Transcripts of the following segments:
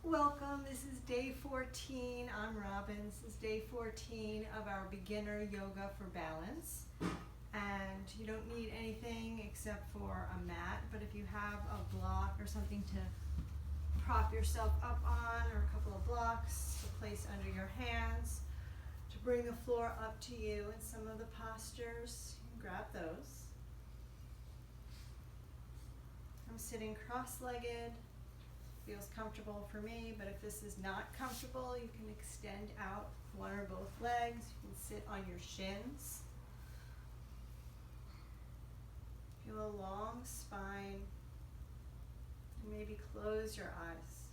Welcome, this is day 14. I'm Robin. This is day 14 of our beginner yoga for balance. And you don't need anything except for a mat, but if you have a block or something to prop yourself up on, or a couple of blocks to place under your hands, to bring the floor up to you in some of the postures, you can grab those. I'm sitting cross-legged. Feels comfortable for me, but if this is not comfortable, you can extend out one or both legs. You can sit on your shins. Feel a long spine, and maybe close your eyes.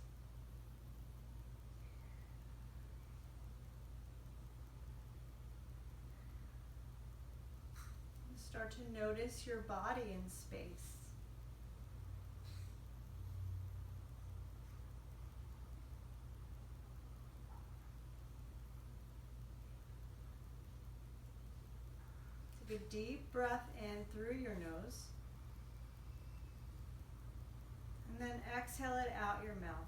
Start to notice your body in space. Take a deep breath in through your nose, and then exhale it out your mouth.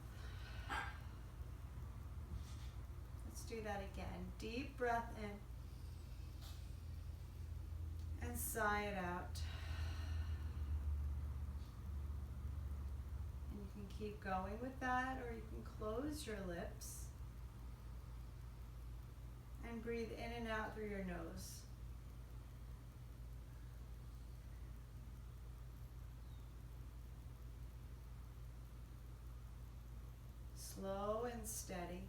Let's do that again. Deep breath in and sigh it out. And you can keep going with that, or you can close your lips and breathe in and out through your nose. Slow and steady.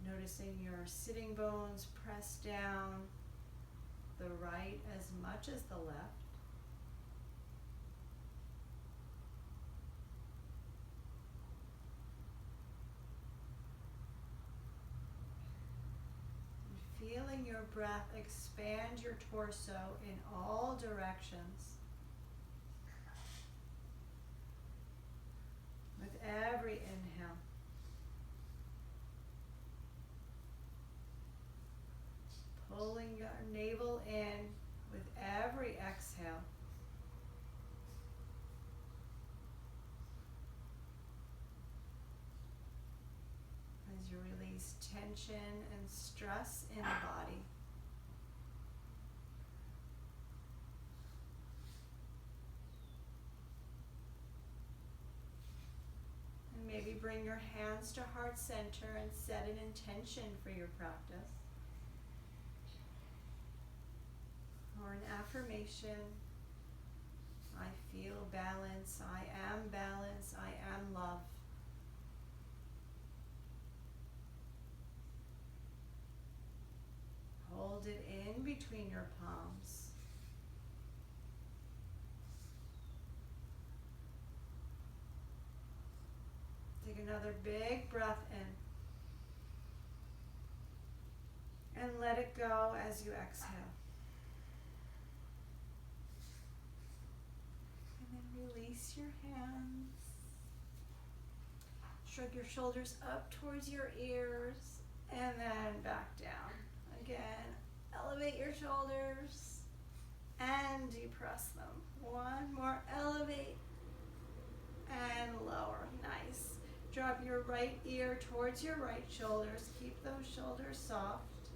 Noticing your sitting bones press down the right as much as the left. Feeling your breath expand your torso in all directions. With every inhale. Pulling your navel in with every exhale. As you release tension and stress in the body. And maybe bring your hands to heart center and set an intention for your practice. Or an affirmation. I feel balance, I am balance, I am love. Hold it in between your palms. Take another big breath in. And let it go as you exhale. And then release your hands. Shrug your shoulders up towards your ears and then back down. Again, elevate your shoulders and depress them. One more, elevate and lower. Nice. Drop your right ear towards your right shoulders. Keep those shoulders soft.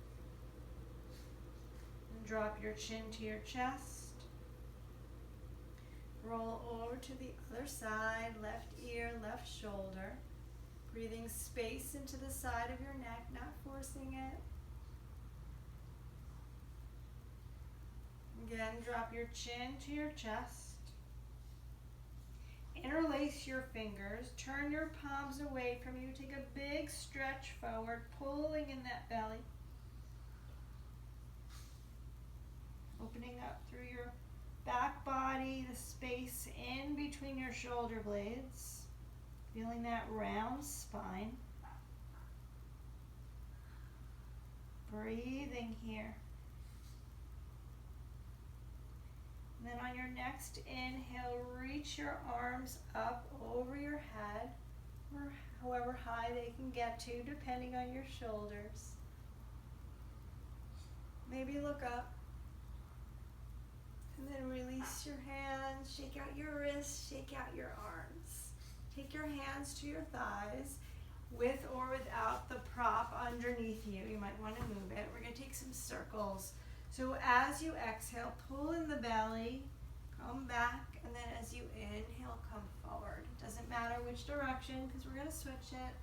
And drop your chin to your chest. Roll over to the other side, left ear, left shoulder. Breathing space into the side of your neck, not forcing it. Again, drop your chin to your chest. Interlace your fingers. Turn your palms away from you. Take a big stretch forward, pulling in that belly. Opening up through your back body, the space in between your shoulder blades. Feeling that round spine. Breathing here. And then on your next inhale, reach your arms up over your head, or however high they can get to, depending on your shoulders. Maybe look up. And then release your hands, shake out your wrists, shake out your arms. Take your hands to your thighs, with or without the prop underneath you. You might want to move it. We're going to take some circles. So as you exhale, pull in the belly, come back, and then as you inhale, come forward. It doesn't matter which direction because we're going to switch it.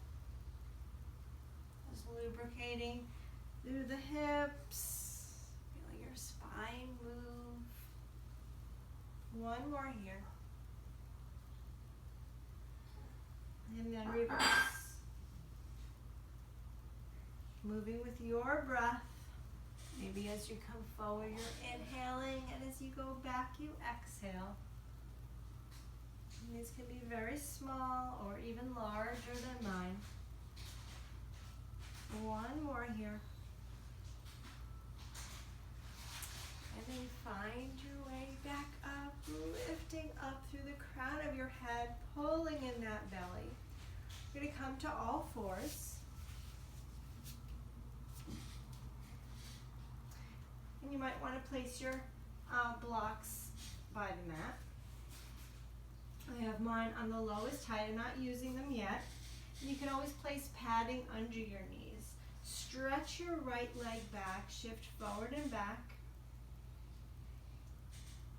Just lubricating through the hips. Feel your spine move. One more here. And then reverse. Moving with your breath. Maybe as you come forward, you're inhaling, and as you go back, you exhale. And these can be very small or even larger than mine. One more here. And then find your way back up, lifting up through the crown of your head, pulling in that belly. You're going to come to all fours. And you might want to place your blocks by the mat. I have mine on the lowest height. I'm not using them yet. And you can always place padding under your knees. Stretch your right leg back, shift forward and back.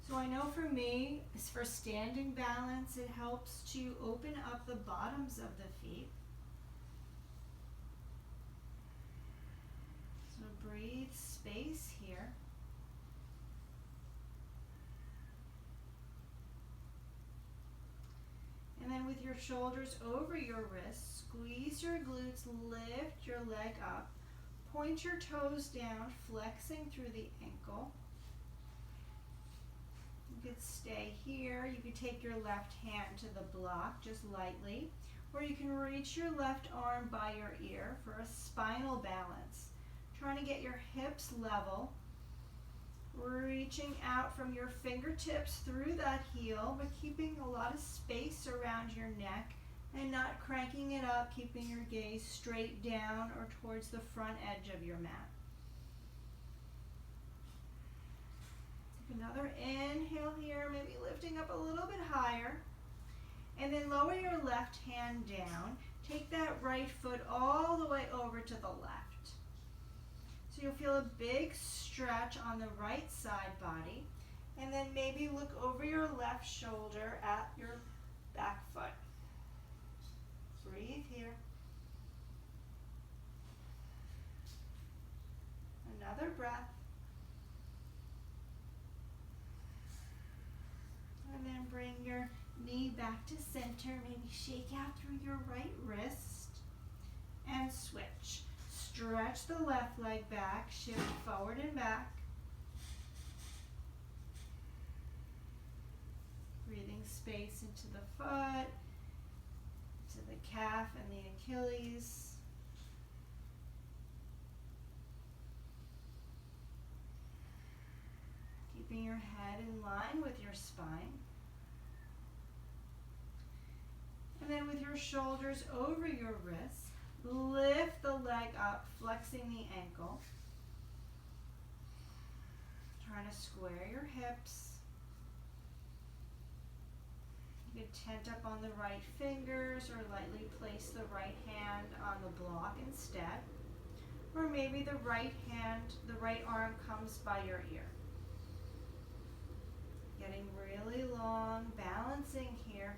So I know for me, for standing balance, it helps to open up the bottoms of the feet. So breathe space here. And then with your shoulders over your wrists, squeeze your glutes, lift your leg up, point your toes down, flexing through the ankle. You could stay here. You could take your left hand to the block just lightly, or you can reach your left arm by your ear for a spinal balance. Trying to get your hips level, reaching out from your fingertips through that heel, but keeping a lot of space around your neck and not cranking it up, keeping your gaze straight down or towards the front edge of your mat. Take another inhale here, maybe lifting up a little bit higher, and then lower your left hand down. Take that right foot all the way over to the left. So you'll feel a big stretch on the right side body, and then maybe look over your left shoulder at your back foot. Breathe here. Another breath. And then bring your knee back to center. Maybe shake out through your right wrist and switch. Stretch the left leg back, shift forward and back. Breathing space into the foot, to the calf and the Achilles. Keeping your head in line with your spine. And then with your shoulders over your wrists, lift the leg up, flexing the ankle. Trying to square your hips. You could tent up on the right fingers or lightly place the right hand on the block instead. Or maybe the right arm comes by your ear. Getting really long, balancing here.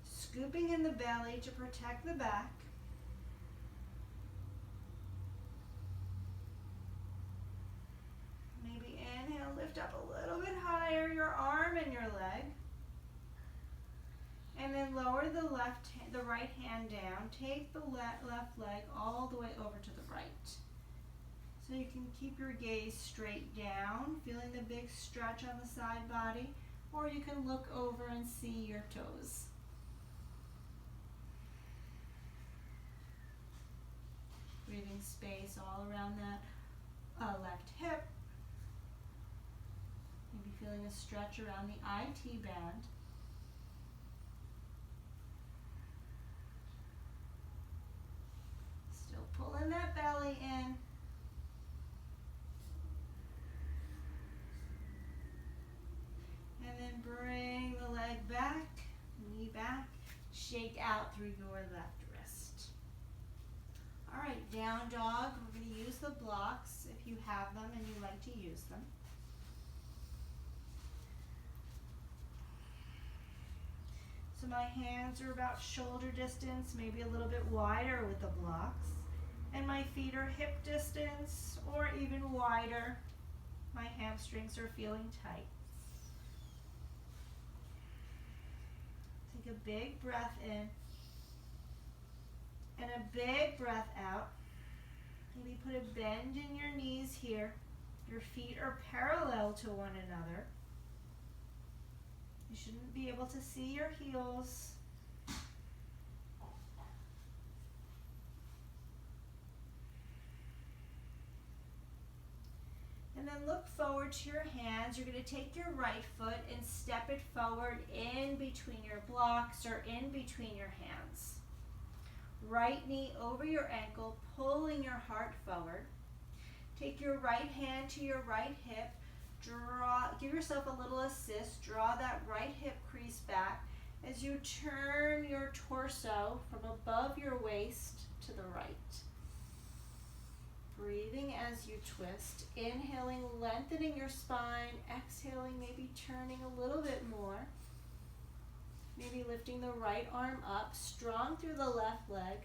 Scooping in the belly to protect the back. Maybe inhale, lift up a little bit higher, your arm and your leg. And then lower the right hand down. Take the left leg all the way over to the right. So you can keep your gaze straight down, feeling the big stretch on the side body, or you can look over and see your toes. Breathing space all around that left hip. Maybe feeling a stretch around the IT band. Still pulling that out through your left wrist. All right, down dog. We're going to use the blocks if you have them and you like to use them. So my hands are about shoulder distance, maybe a little bit wider with the blocks. And my feet are hip distance or even wider. My hamstrings are feeling tight. Take a big breath in and a big breath out. Maybe put a bend in your knees here. Your feet are parallel to one another. You shouldn't be able to see your heels. And then look forward to your hands. You're going to take your right foot and step it forward in between your blocks or in between your hands. Right knee over your ankle, pulling your heart forward. Take your right hand to your right hip. Give yourself a little assist. Draw that right hip crease back as you turn your torso from above your waist to the right. Breathing as you twist. Inhaling, lengthening your spine. Exhaling, maybe turning a little bit more. Maybe lifting the right arm up, strong through the left leg.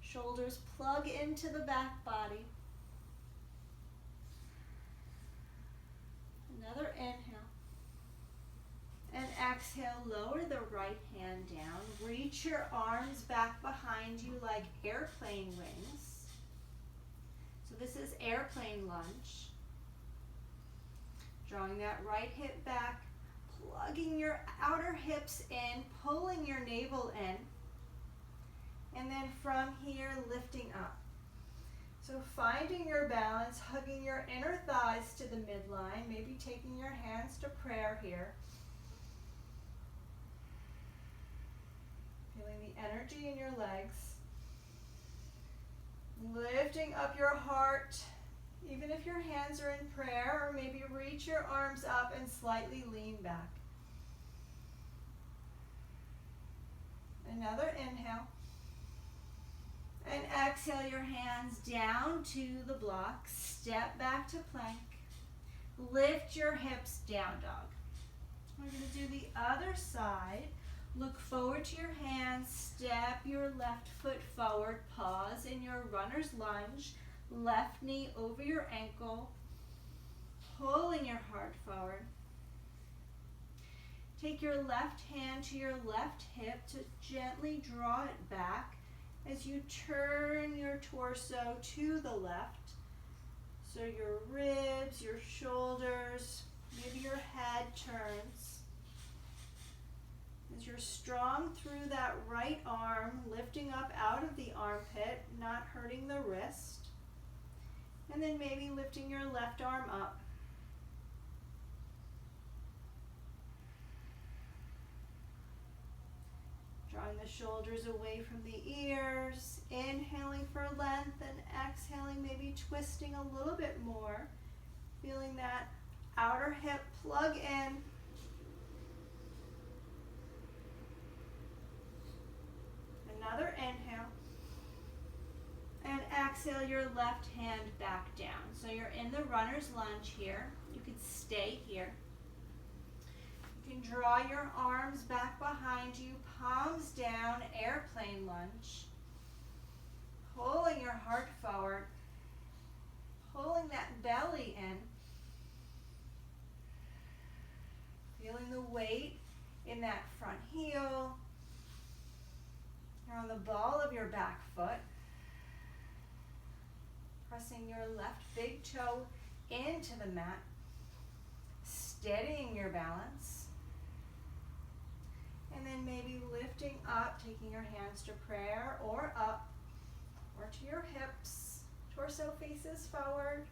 Shoulders plug into the back body. Another inhale. And exhale, lower the right hand down. Reach your arms back behind you like airplane wings. So this is airplane lunge. Drawing that right hip back, plugging your outer hips in, pulling your navel in. And then from here, lifting up. So finding your balance, hugging your inner thighs to the midline, maybe taking your hands to prayer here. Feeling the energy in your legs. Lifting up your heart, even if your hands are in prayer, or maybe reach your arms up and slightly lean back. Another inhale. And exhale your hands down to the block. Step back to plank. Lift your hips, down dog. We're going to do the other side. Look forward to your hands. Step your left foot forward. Pause in your runner's lunge. Left knee over your ankle. Pulling your heart forward. Take your left hand to your left hip to gently draw it back as you turn your torso to the left. So your ribs, your shoulders, maybe your head turns. As you're strong through that right arm, lifting up out of the armpit, not hurting the wrist. And then maybe lifting your left arm up. Drawing the shoulders away from the ears, inhaling for length and exhaling, maybe twisting a little bit more. Feeling that outer hip plug in. Another inhale. And exhale your left hand back down. So you're in the runner's lunge here. You could stay here. You can draw your arms back behind you, palms down, airplane lunge. Pulling your heart forward. Pulling that belly in. Feeling the weight in that front heel. You're on the ball of your back foot. Pressing your left big toe into the mat. Steadying your balance. And then maybe lifting up, taking your hands to prayer or up or to your hips. Torso faces forward.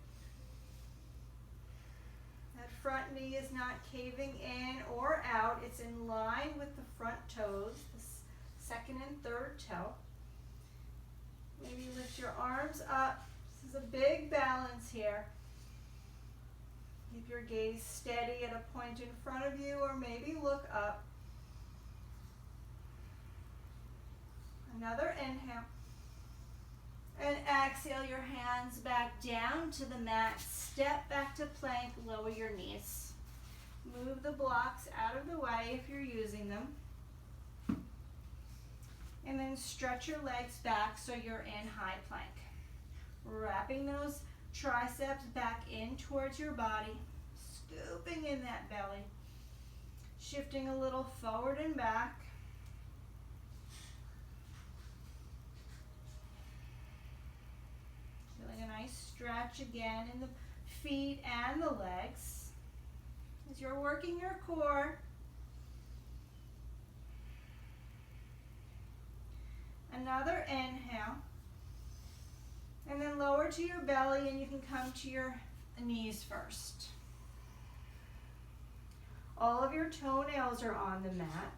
That front knee is not caving in or out. It's in line with the front toes, the second and third toe. Maybe lift your arms up. This is a big balance here. Keep your gaze steady at a point in front of you or maybe look up. Another inhale. And exhale your hands back down to the mat. Step back to plank, lower your knees. Move the blocks out of the way if you're using them. And then stretch your legs back so you're in high plank. Wrapping those triceps back in towards your body. Scooping in that belly. Shifting a little forward and back. Feeling a nice stretch again in the feet and the legs as you're working your core. Another inhale. And then lower to your belly, and you can come to your knees first. All of your toenails are on the mat.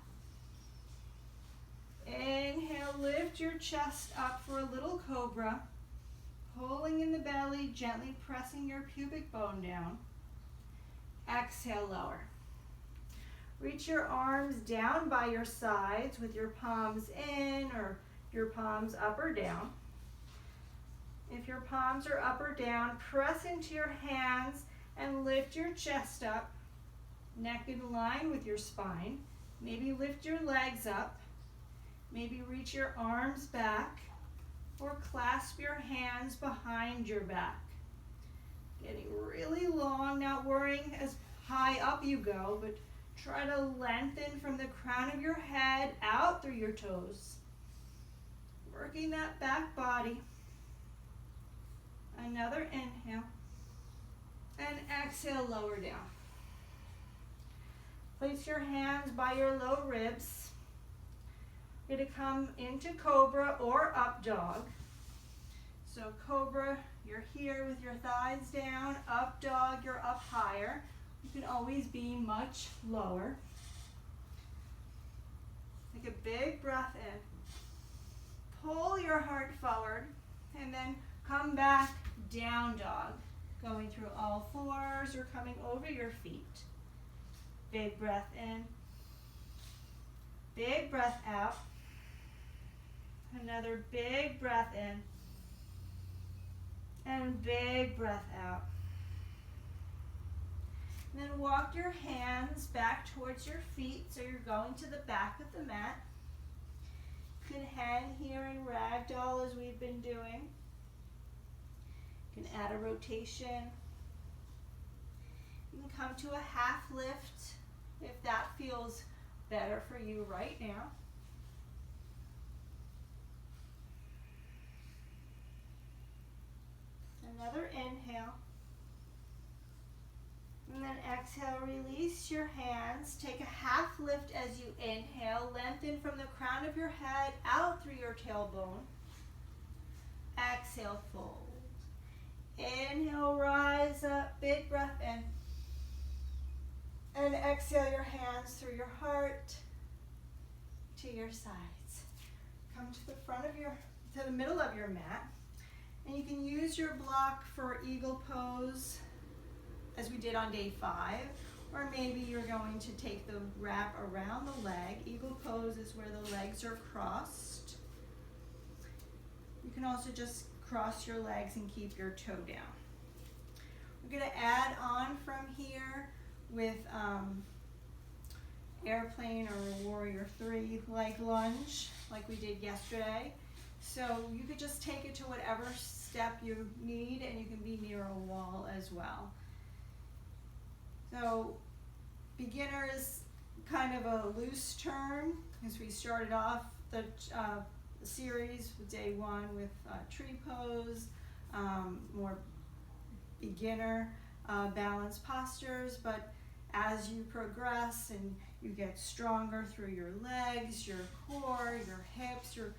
Inhale, lift your chest up for a little cobra. Pulling in the belly, gently pressing your pubic bone down. Exhale, lower. Reach your arms down by your sides with your palms in or your palms up or down. If your palms are up or down, press into your hands and lift your chest up, neck in line with your spine. Maybe lift your legs up. Maybe reach your arms back or clasp your hands behind your back. Getting really long, not worrying as high up you go, but try to lengthen from the crown of your head out through your toes. Working that back body. Another inhale. And exhale, lower down. Place your hands by your low ribs. You're going to come into cobra or up dog. So cobra, you're here with your thighs down. Up dog, you're up higher. You can always be much lower. Take a big breath in. Pull your heart forward and then come back, down dog. Going through all fours or coming over your feet. Big breath in. Big breath out. Another big breath in. And big breath out. And then walk your hands back towards your feet so you're going to the back of the mat. You can hang here in ragdoll as we've been doing. You can add a rotation. You can come to a half lift if that feels better for you right now. Another inhale. And then exhale, release your hands. Take a half lift as you inhale. Lengthen from the crown of your head out through your tailbone. Exhale, fold. Inhale, rise up, big breath in. And exhale your hands through your heart to your sides. Come to the front of to the middle of your mat. And you can use your block for eagle pose as we did on day 5. Or maybe you're going to take the wrap around the leg. Eagle pose is where the legs are crossed. You can also just cross your legs and keep your toe down. We're going to add on from here with airplane or warrior 3 leg lunge like we did yesterday. So you could just take it to whatever step you need, and you can be near a wall as well. So beginner is kind of a loose term because we started off the series with day 1 with tree pose, more beginner balanced postures, but as you progress and you get stronger through your legs, your core, your hips, your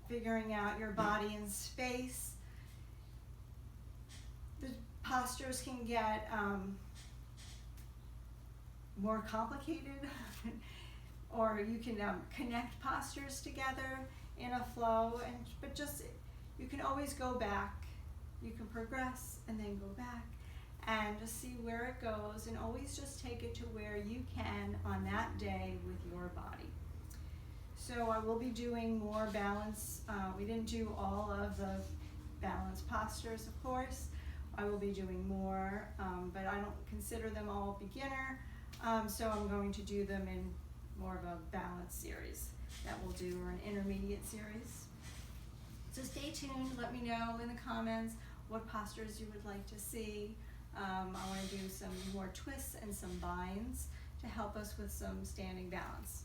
figuring out your body in space, the postures can get more complicated or you can connect postures together in a flow, but just you can always go back. You can progress and then go back and just see where it goes, and always just take it to where you can on that day with your body. So I will be doing more balance. We didn't do all of the balance postures, of course. I will be doing more, but I don't consider them all beginner. So I'm going to do them in more of a balance series that we'll do, or an intermediate series. So stay tuned, let me know in the comments what postures you would like to see. I want to do some more twists and some binds to help us with some standing balance.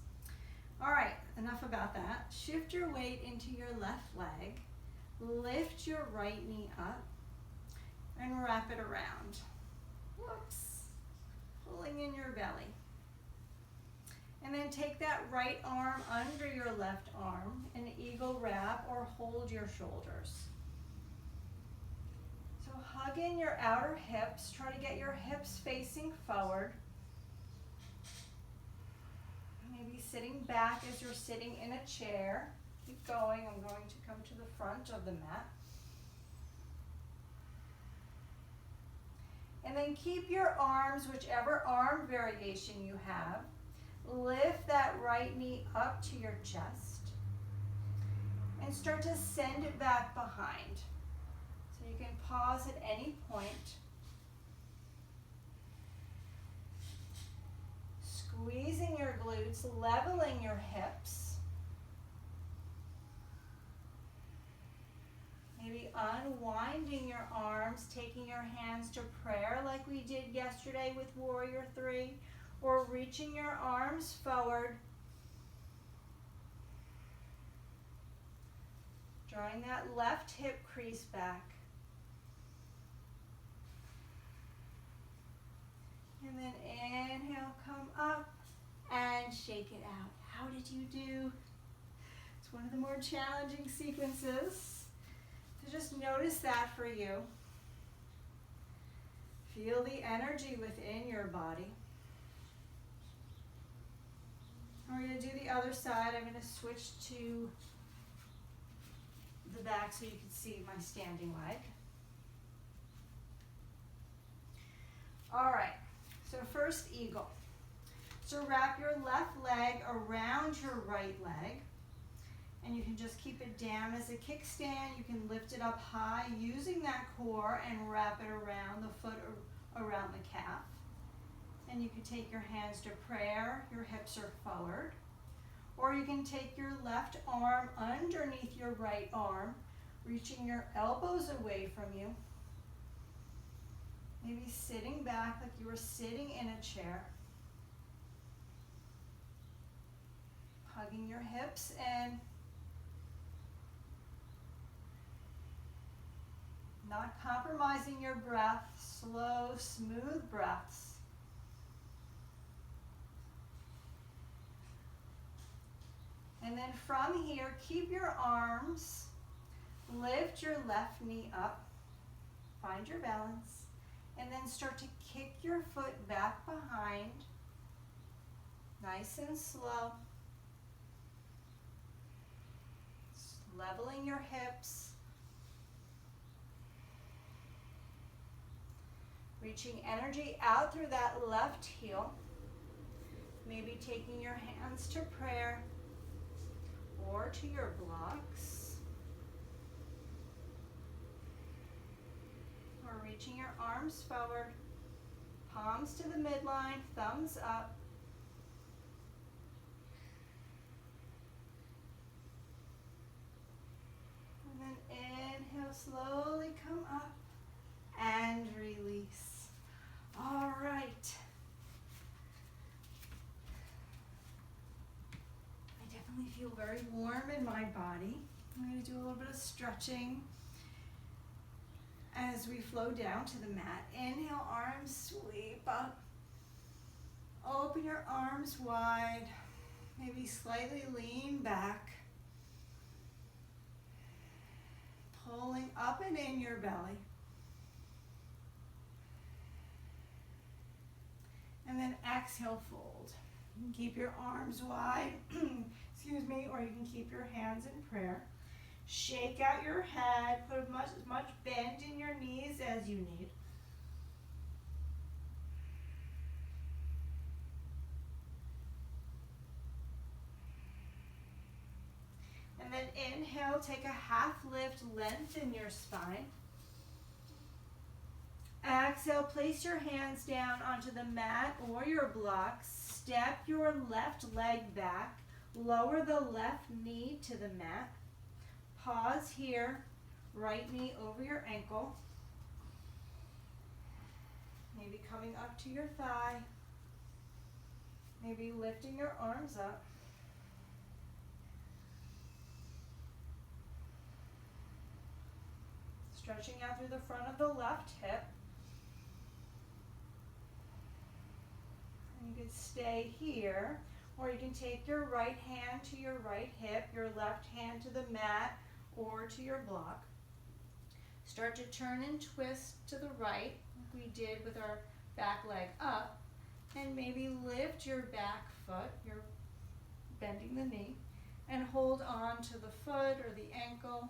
All right, enough about that. Shift your weight into your left leg, lift your right knee up, and wrap it around. Whoops, pulling in your belly. And then take that right arm under your left arm, an eagle wrap, or hold your shoulders. So hug in your outer hips, try to get your hips facing forward. Maybe sitting back as you're sitting in a chair. Keep going, I'm going to come to the front of the mat. And then keep your arms, whichever arm variation you have. Lift that right knee up to your chest. And start to send it back behind. So you can pause at any point. Squeezing your glutes, leveling your hips. Maybe unwinding your arms, taking your hands to prayer like we did yesterday with Warrior 3, or reaching your arms forward. Drawing that left hip crease back. And then inhale, come up and shake it out. How did you do? It's one of the more challenging sequences. So just notice that for you. Feel the energy within your body. We're going to do the other side. I'm going to switch to the back so you can see my standing leg. All right. So first, eagle. So wrap your left leg around your right leg, and you can just keep it down as a kickstand. You can lift it up high using that core and wrap it around the foot or around the calf. And you can take your hands to prayer, your hips are forward. Or you can take your left arm underneath your right arm, reaching your elbows away from you. Maybe sitting back like you were sitting in a chair. Hugging your hips in. Not compromising your breath. Slow, smooth breaths. And then from here, keep your arms. Lift your left knee up. Find your balance. And then start to kick your foot back behind. Nice and slow. Leveling your hips. Reaching energy out through that left heel. Maybe taking your hands to prayer or to your blocks. Or reaching your arms forward, palms to the midline, thumbs up. And then inhale, slowly come up and release. All right. I definitely feel very warm in my body. I'm going to do a little bit of stretching as we flow down to the mat. Inhale, arms sweep up. Open your arms wide. Maybe slightly lean back. Pulling up and in your belly. And then exhale, fold. You can keep your arms wide, excuse me, or you can keep your hands in prayer. Shake out your head, put as much bend in your knees as you need. Exhale, take a half lift, lengthen your spine. Exhale, place your hands down onto the mat or your blocks. Step your left leg back. Lower the left knee to the mat. Pause here. Right knee over your ankle. Maybe coming up to your thigh. Maybe lifting your arms up. Stretching out through the front of the left hip. And you can stay here, or you can take your right hand to your right hip, your left hand to the mat or to your block. Start to turn and twist to the right, like we did with our back leg up, and maybe lift your back foot, you're bending the knee, and hold on to the foot or the ankle.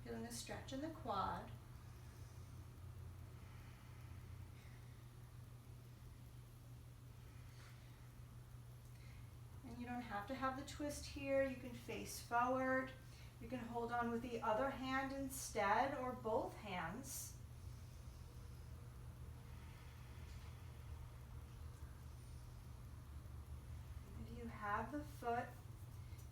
Feeling a stretch in the quad. And you don't have to have the twist here. You can face forward. You can hold on with the other hand instead, or both hands. If you have the foot,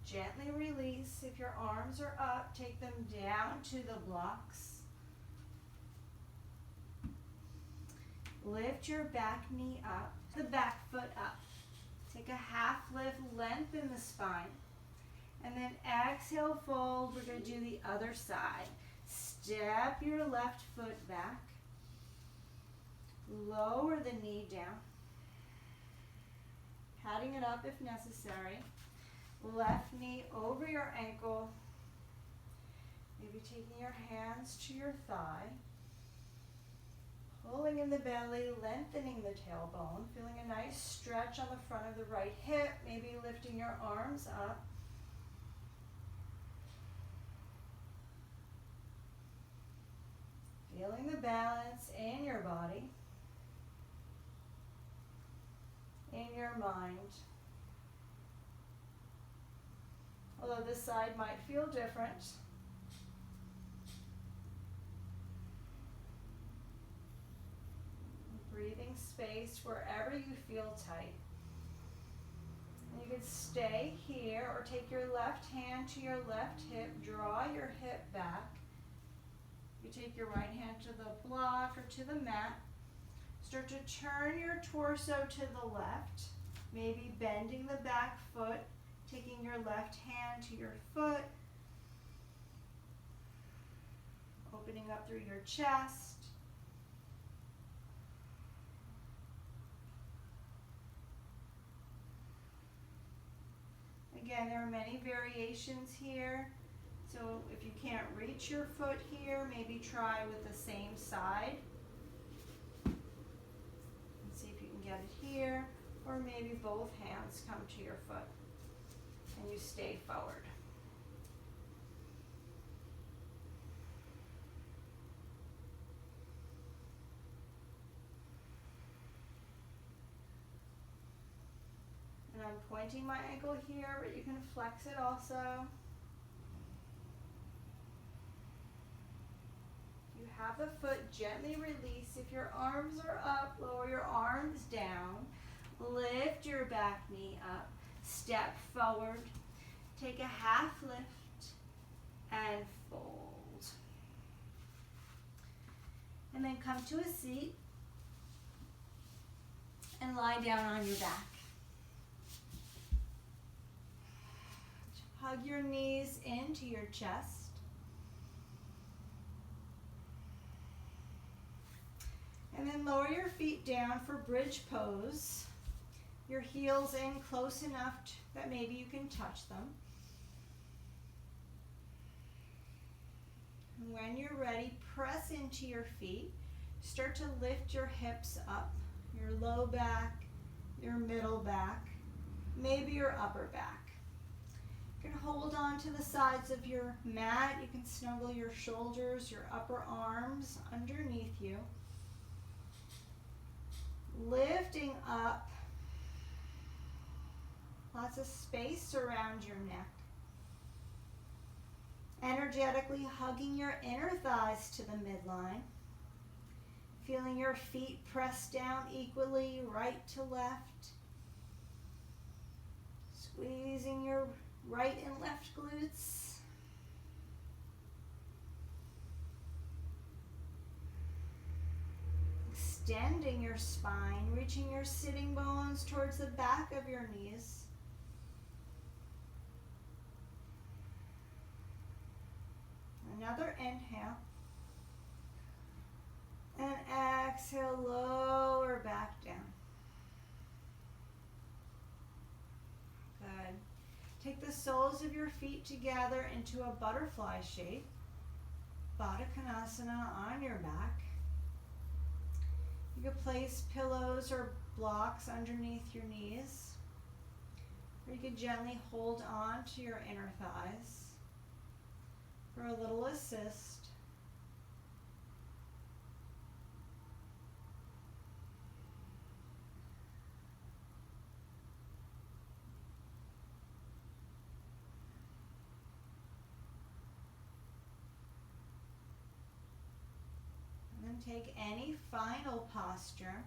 gently release. If your arms are up, take them down to the blocks. Lift your back knee up, the back foot up. Take a half lift, lengthen the spine. And then exhale, fold. We're going to do the other side. Step your left foot back. Lower the knee down. Patting it up if necessary. Left knee over your ankle. Maybe taking your hands to your thigh. Pulling in the belly, lengthening the tailbone. Feeling a nice stretch on the front of the right hip. Maybe lifting your arms up. Feeling the balance in your body, in your mind. Although this side might feel different. Breathing space wherever you feel tight. And you can stay here or take your left hand to your left hip, draw your hip back. You take your right hand to the block or to the mat. Start to turn your torso to the left, maybe bending the back foot, taking your left hand to your foot, opening up through your chest. Again, there are many variations here. So if you can't reach your foot here, maybe try with the same side. And see if you can get it here, or maybe both hands come to your foot and you stay forward. And I'm pointing my ankle here, but you can flex it also. You have the foot, gently release. If your arms are up, lower your arms down. Lift your back knee up. Step forward. Take a half lift and fold. And then come to a seat and lie down on your back. Hug your knees into your chest. And then lower your feet down for bridge pose. Your heels in close enough that maybe you can touch them. And when you're ready, press into your feet. Start to lift your hips up, your low back, your middle back, maybe your upper back. You can hold on to the sides of your mat. You can snuggle your shoulders, your upper arms underneath you. Lifting up Lots of space around your neck. Energetically hugging your inner thighs to the midline. Feeling your feet press down equally, right to left. Squeezing your right and left glutes. Extending your spine, reaching your sitting bones towards the back of your knees. Another inhale. And exhale, lower back down. Good. Take the soles of your feet together into a butterfly shape. Baddha Konasana on your back. You could place pillows or blocks underneath your knees. Or you could gently hold on to your inner thighs for a little assist. Take any final posture,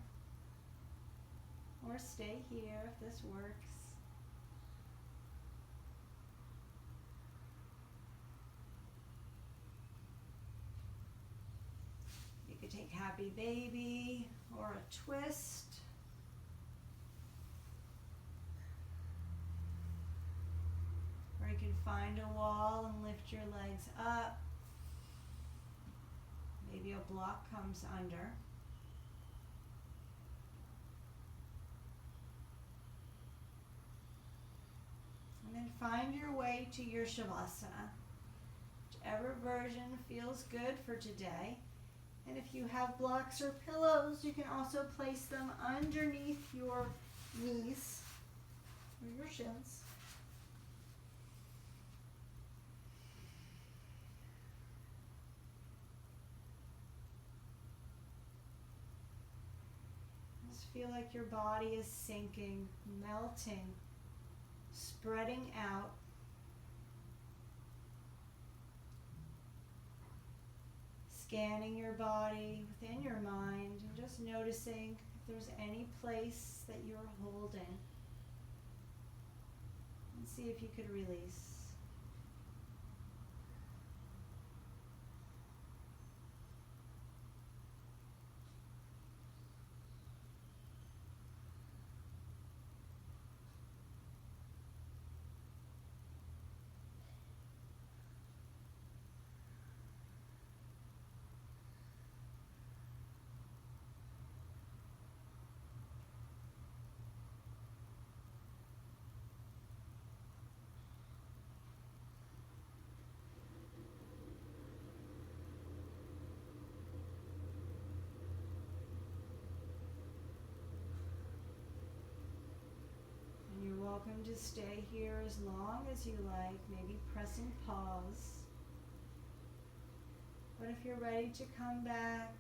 or stay here if this works. You could take happy baby or a twist. Or you can find a wall and lift your legs up. Maybe a block comes under. And then find your way to your Shavasana. Whichever version feels good for today. And if you have blocks or pillows, you can also place them underneath your knees or your shins. Feel like your body is sinking, melting, spreading out. Scanning your body within your mind and just noticing if there's any place that you're holding. And see if you could release. Welcome to stay here as long as you like, maybe pressing pause. But if you're ready to come back,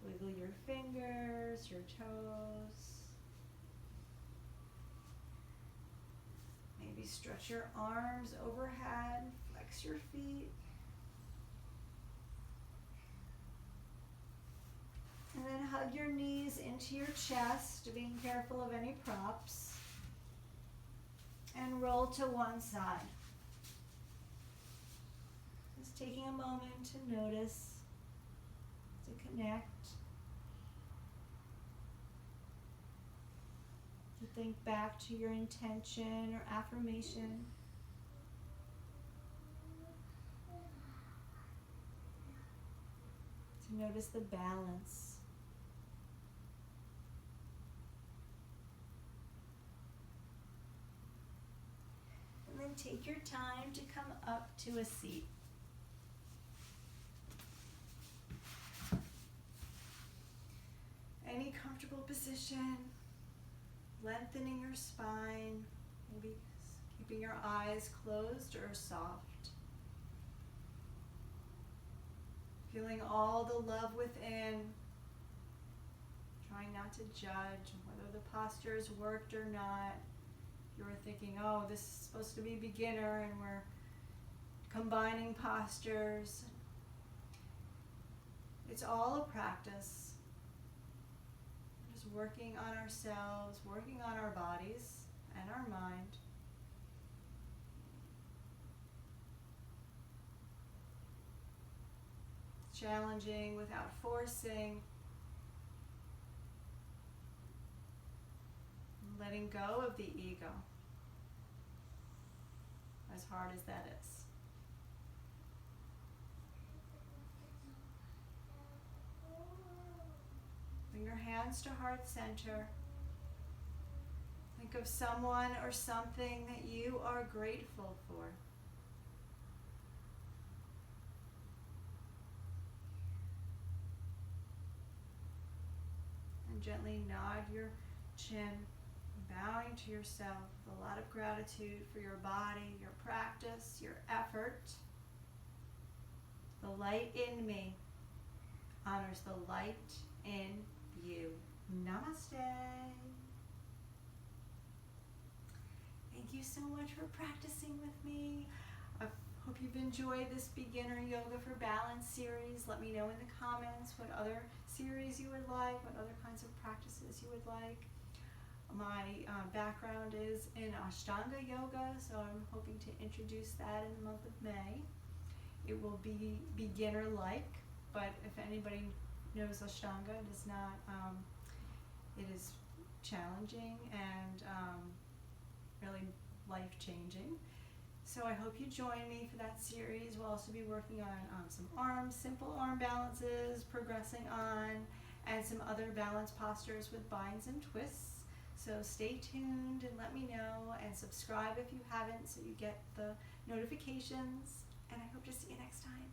wiggle your fingers, your toes. Maybe stretch your arms overhead, flex your feet. And then hug your knees into your chest, being careful of any props. And roll to one side. Just taking a moment to notice, to connect, to think back to your intention or affirmation. To notice the balance. And then take your time to come up to a seat. Any comfortable position, lengthening your spine, maybe keeping your eyes closed or soft. Feeling all the love within, trying not to judge whether the posture has worked or not. You were thinking, oh, this is supposed to be beginner and we're combining postures. It's all a practice. We're just working on ourselves, working on our bodies and our mind. Challenging without forcing. Letting go of the ego. As hard as that is. Bring your hands to heart center. Think of someone or something that you are grateful for. And gently nod your chin, bowing to yourself with a lot of gratitude for your body, your practice, your effort. The light in me honors the light in you. Namaste. Thank you so much for practicing with me. I hope you've enjoyed this Beginner Yoga for Balance series. Let me know in the comments what other series you would like, what other kinds of practices you would like. My background is in Ashtanga Yoga, so I'm hoping to introduce that in the month of May. It will be beginner-like, but if anybody knows Ashtanga, it is not, it is challenging and really life-changing. So I hope you join me for that series. We'll also be working on some simple arm balances, progressing on, and some other balance postures with binds and twists. So stay tuned and let me know, and subscribe if you haven't so you get the notifications, and I hope to see you next time.